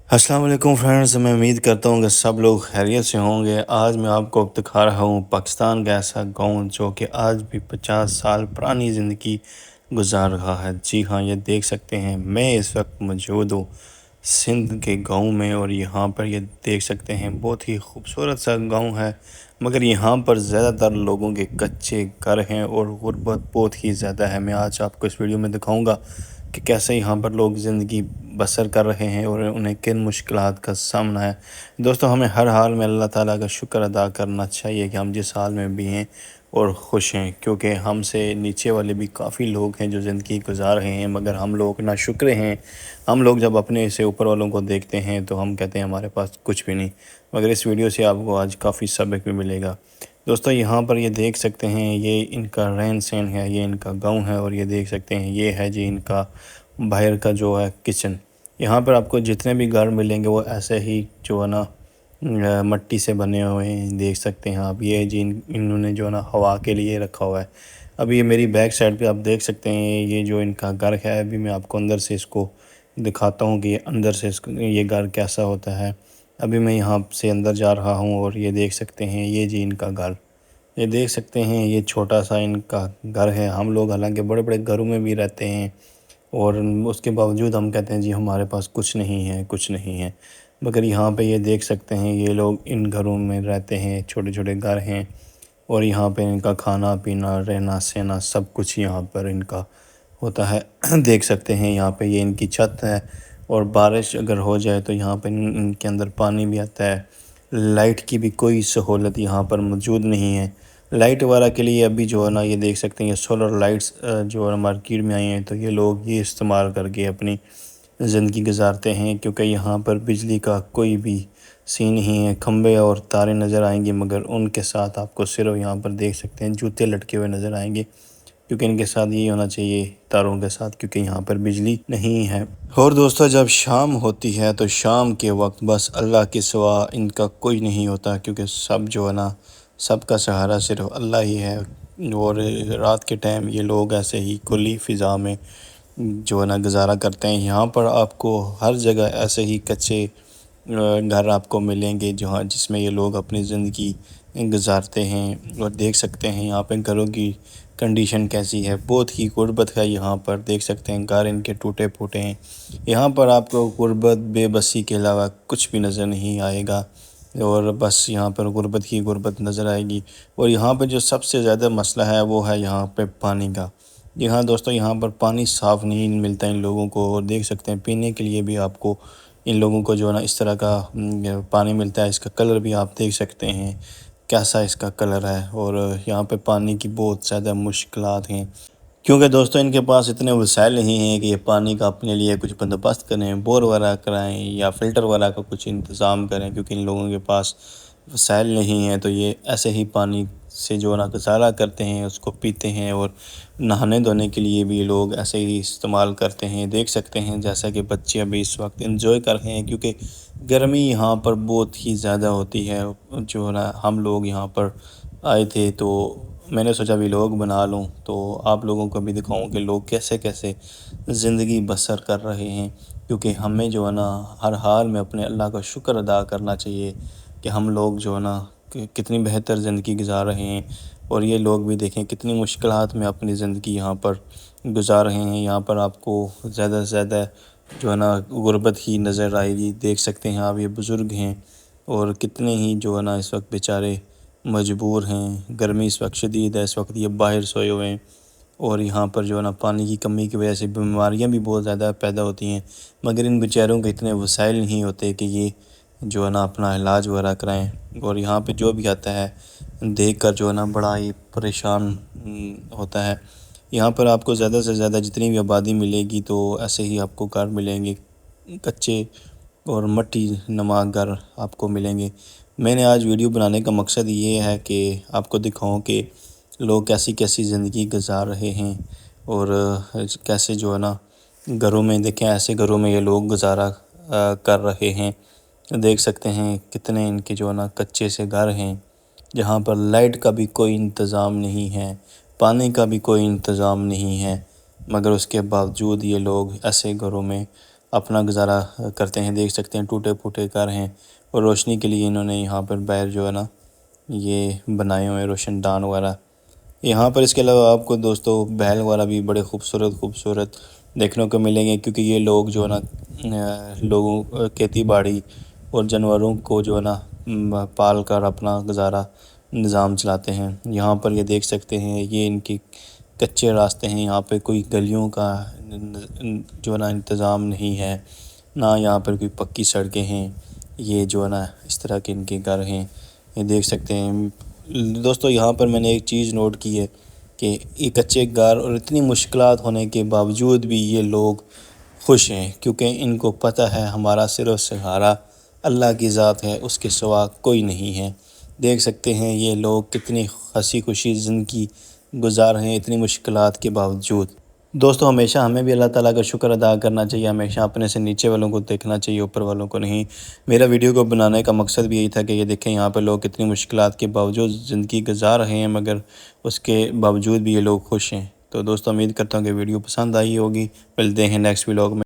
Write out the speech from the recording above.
अस्सलाम वालेकुम फ्रेंड्स, मैं उम्मीद करता हूँ कि सब लोग खैरियत से होंगे। आज मैं आपको अब दिखा रहा हूँ पाकिस्तान का ऐसा गाँव जो कि आज भी 50 साल पुरानी ज़िंदगी गुजार रहा है। जी हाँ, ये देख सकते हैं मैं इस वक्त मौजूद हूँ सिंध के गांव में, और यहाँ पर ये देख सकते हैं बहुत ही खूबसूरत सा गांव है। मगर यहाँ पर ज़्यादातर लोगों के कच्चे घर हैं और गुर्बत बहुत ही ज़्यादा है। मैं आज आपको इस वीडियो में दिखाऊंगा कि कैसे यहाँ पर लोग ज़िंदगी बसर कर रहे हैं और उन्हें किन मुश्किलात का सामना है। दोस्तों, हमें हर हाल में अल्लाह ताला का शुक्र अदा करना चाहिए कि हम जिस हाल में भी हैं और खुश हैं, क्योंकि हमसे नीचे वाले भी काफ़ी लोग हैं जो ज़िंदगी गुजार रहे हैं, मगर हम लोग नाशुक्र हैं। हम लोग जब अपने से ऊपर वालों को देखते हैं तो हम कहते हैं हमारे पास कुछ भी नहीं। मगर इस वीडियो से आपको आज काफ़ी सबक भी मिलेगा। दोस्तों, यहाँ पर ये देख सकते हैं ये इनका रहन सहन है, ये इनका गांव है, और ये देख सकते हैं ये है जी इनका बाहर का जो है किचन। यहाँ पर आपको जितने भी घर मिलेंगे वो ऐसे ही जो है ना मट्टी से बने हुए हैं। देख सकते हैं आप, ये जी इन्होंने जो है ना हवा के लिए रखा हुआ है। अभी ये मेरी बैक साइड पे आप देख सकते हैं ये जो इनका घर है। अभी मैं आपको अंदर से इसको दिखाता हूँ कि ये अंदर से ये घर कैसा होता है। अभी मैं यहाँ से अंदर जा रहा हूँ और ये देख सकते हैं ये जी इनका घर। ये देख सकते हैं ये छोटा सा इनका घर है। हम लोग हालांकि बड़े बड़े घरों में भी रहते हैं और उसके बावजूद हम कहते हैं जी हमारे पास कुछ नहीं है, कुछ नहीं है। मगर यहाँ पे ये देख सकते हैं ये लोग इन घरों में रहते हैं, छोटे छोटे घर हैं, और यहाँ पे इनका खाना पीना रहना सहना सब कुछ यहाँ पर इनका होता है। देख सकते हैं यहाँ पे ये इनकी छत है, और बारिश अगर हो जाए तो यहाँ पे इनके अंदर पानी भी आता है। लाइट की भी कोई सहूलत यहाँ पर मौजूद नहीं है। लाइट वगैरह के लिए अभी जो है ना ये देख सकते हैं ये सोलर लाइट्स जो है मार्केट में आई हैं, तो ये लोग ये इस्तेमाल करके अपनी ज़िंदगी गुजारते हैं, क्योंकि यहाँ पर बिजली का कोई भी सीन नहीं है। खंबे और तारें नज़र आएंगे, मगर उनके साथ आपको सिर्फ यहाँ पर देख सकते हैं जूते लटके हुए नज़र आएंगे, क्योंकि इनके साथ यही होना चाहिए तारों के साथ, क्योंकि यहाँ पर बिजली नहीं है। और दोस्तों, जब शाम होती है तो शाम के वक्त बस अल्लाह के सिवा इनका कोई नहीं होता, क्योंकि सब जो है ना सबका सहारा सिर्फ अल्लाह ही है। और रात के टाइम ये लोग ऐसे ही खुली फ़िज़ा में जो है ना गुजारा करते हैं। यहाँ पर आपको हर जगह ऐसे ही कच्चे घर आपको मिलेंगे जहाँ जिसमें ये लोग अपनी ज़िंदगी गुजारते हैं। और देख सकते हैं यहाँ पे घरों की कंडीशन कैसी है, बहुत ही गुर्बत है। यहाँ पर देख सकते हैं घर इनके टूटे फूटे हैं। यहाँ पर आपको गुर्बत बेबसी के अलावा कुछ भी नज़र नहीं आएगा, और बस यहाँ पर गुर्बत ही गुर्बत नज़र आएगी। और यहाँ पर जो सबसे ज़्यादा मसला है वो है यहाँ पे पानी का। जी हाँ दोस्तों, यहाँ पर पानी साफ़ नहीं मिलता इन लोगों को, और देख सकते हैं पीने के लिए भी आपको इन लोगों को जो है ना इस तरह का पानी मिलता है। इसका कलर भी आप देख सकते हैं कैसा इसका कलर है, और यहाँ पे पानी की बहुत ज़्यादा मुश्किलात हैं, क्योंकि दोस्तों इनके पास इतने वसाइल नहीं हैं कि ये पानी का अपने लिए कुछ बंदोबस्त करें, बोर वगैरह कराएँ या फ़िल्टर वगैरह का कुछ इंतज़ाम करें, क्योंकि इन लोगों के पास वसाइल नहीं हैं। तो ये ऐसे ही पानी से जो ना गुज़ारा करते हैं, उसको पीते हैं, और नहाने धोने के लिए भी लोग ऐसे ही इस्तेमाल करते हैं। देख सकते हैं जैसा कि बच्चे अभी इस वक्त एंजॉय कर रहे हैं, क्योंकि गर्मी यहाँ पर बहुत ही ज़्यादा होती है। जो ना हम लोग यहाँ पर आए थे तो मैंने सोचा व्लॉग बना लूँ, तो आप लोगों को भी दिखाऊं कि लोग कैसे कैसे ज़िंदगी बसर कर रहे हैं। क्योंकि हमें जो है ना हर हाल में अपने अल्लाह का शुक्र अदा करना चाहिए कि हम लोग जो है ना कितनी बेहतर ज़िंदगी गुजार रहे हैं, और ये लोग भी देखें कितनी मुश्किलात में अपनी ज़िंदगी यहाँ पर गुजार रहे हैं। यहाँ पर आपको ज़्यादा से ज़्यादा जो है ना गुर्बत ही नज़र आएगी। देख सकते हैं आप, ये बुज़ुर्ग हैं और कितने ही जो है ना इस वक्त बेचारे मजबूर हैं। गर्मी इस वक्त शदीद है, इस वक्त ये बाहर सोए हुए हैं, और यहाँ पर जो है ना पानी की कमी की वजह से बीमारियाँ भी बहुत ज़्यादा पैदा होती हैं। मगर इन बेचारों के इतने वसाइल नहीं होते कि ये जो है ना अपना इलाज वगैरह कराएं। और यहाँ पे जो भी आता है देख कर जो है ना बड़ा ही परेशान होता है। यहाँ पर आपको ज़्यादा से ज़्यादा जितनी भी आबादी मिलेगी तो ऐसे ही आपको घर मिलेंगे, कच्चे और मट्टी नुमा घर आपको मिलेंगे। मैंने आज वीडियो बनाने का मकसद ये है कि आपको दिखाऊं कि लोग कैसी कैसी ज़िंदगी गुजार रहे हैं, और कैसे जो है ना घरों में देखें, ऐसे घरों में ये लोग गुजारा कर रहे हैं। देख सकते हैं कितने इनके जो है ना कच्चे से घर हैं, जहाँ पर लाइट का भी कोई इंतज़ाम नहीं है, पानी का भी कोई इंतज़ाम नहीं है, मगर उसके बावजूद ये लोग ऐसे घरों में اپنا گزارا کرتے ہیں۔ دیکھ سکتے ہیں ٹوٹے پھوٹے گھر ہیں، اور روشنی کے لیے انہوں نے یہاں پر باہر جو ہے نا یہ بنائے ہوئے روشن دان وغیرہ یہاں پر۔ اس کے علاوہ آپ کو دوستو بیل وغیرہ بھی بڑے خوبصورت دیکھنے کو ملیں گے، کیونکہ یہ لوگ جو ہے نا لوگوں کھیتی باڑی اور جانوروں کو جو ہے نا پال کر اپنا گزارا نظام چلاتے ہیں۔ یہاں پر یہ دیکھ سکتے ہیں یہ ان کی کچے راستے ہیں، یہاں پہ کوئی گلیوں کا جو ہے نا انتظام نہیں ہے، نہ یہاں پر کوئی پکی سڑکیں ہیں۔ یہ جو ہے نا اس طرح کے ان کے گھر ہیں، یہ دیکھ سکتے ہیں دوستو۔ یہاں پر میں نے ایک چیز نوٹ کی ہے کہ یہ کچے گھر اور اتنی مشکلات ہونے کے باوجود بھی یہ لوگ خوش ہیں، کیونکہ ان کو پتہ ہے ہمارا صرف سہارا اللہ کی ذات ہے، اس کے سوا کوئی نہیں ہے۔ دیکھ سکتے ہیں یہ لوگ کتنی ہنسی خوشی زندگی گزار رہے ہیں اتنی مشکلات کے باوجود۔ دوستو ہمیشہ ہمیں بھی اللہ تعالیٰ کا شکر ادا کرنا چاہیے، ہمیشہ اپنے سے نیچے والوں کو دیکھنا چاہیے، اوپر والوں کو نہیں۔ میرا ویڈیو کو بنانے کا مقصد بھی یہی تھا کہ یہ دیکھیں یہاں پہ لوگ کتنی مشکلات کے باوجود زندگی گزار رہے ہیں، مگر اس کے باوجود بھی یہ لوگ خوش ہیں۔ تو دوستو امید کرتا ہوں کہ ویڈیو پسند آئی ہوگی، ملتے ہیں نیکسٹ ولاگ میں۔